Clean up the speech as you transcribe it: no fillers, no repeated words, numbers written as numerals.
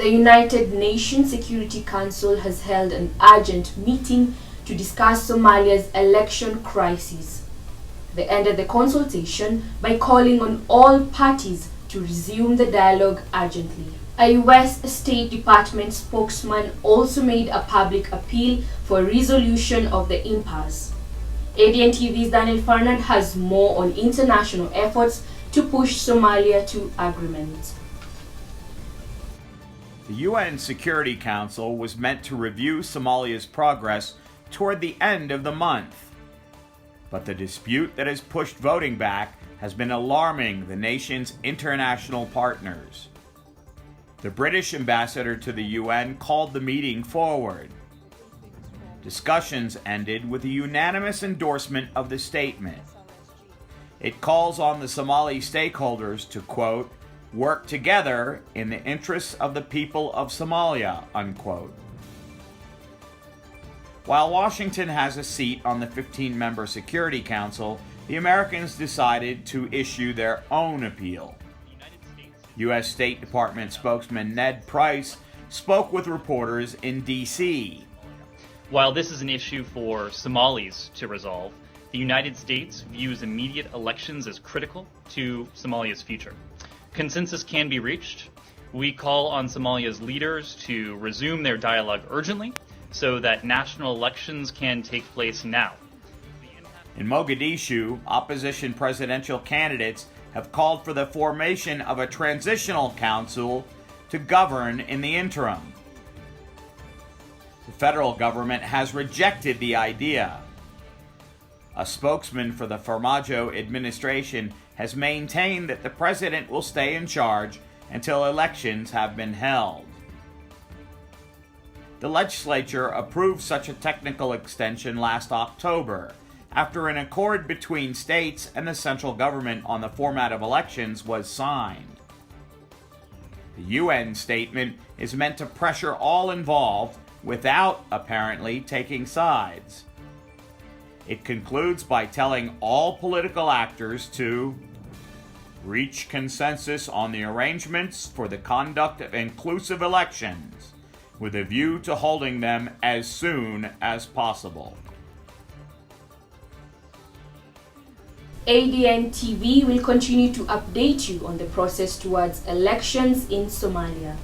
The United Nations Security Council has held an urgent meeting to discuss Somalia's election crisis. They ended the consultation by calling on all parties to resume the dialogue urgently. A U.S. State Department spokesman also made a public appeal for resolution of the impasse. ADN TV's Daniel Fernand has more on international efforts to push Somalia to agreement. The UN Security Council was meant to review Somalia's progress toward the end of the month. But the dispute that has pushed voting back has been alarming the nation's international partners. The British ambassador to the UN called the meeting forward. Discussions ended with a unanimous endorsement of the statement. It calls on the Somali stakeholders to, quote, work together in the interests of the people of Somalia, unquote. While Washington has a seat on the 15-member Security Council, the Americans decided to issue their own appeal. U.S. State Department spokesman Ned Price spoke with reporters in D.C. While this is an issue for Somalis to resolve, the United States views immediate elections as critical to Somalia's future. Consensus can be reached. We call on Somalia's leaders to resume their dialogue urgently so that national elections can take place now. In Mogadishu, opposition presidential candidates have called for the formation of a transitional council to govern in the interim. The federal government has rejected the idea. A spokesman for the Farmajo administration has maintained that the president will stay in charge until elections have been held. The legislature approved such a technical extension last October, after an accord between states and the central government on the format of elections was signed. The UN statement is meant to pressure all involved without, apparently, taking sides. It concludes by telling all political actors to reach consensus on the arrangements for the conduct of inclusive elections, with a view to holding them as soon as possible. ADN TV will continue to update you on the process towards elections in Somalia.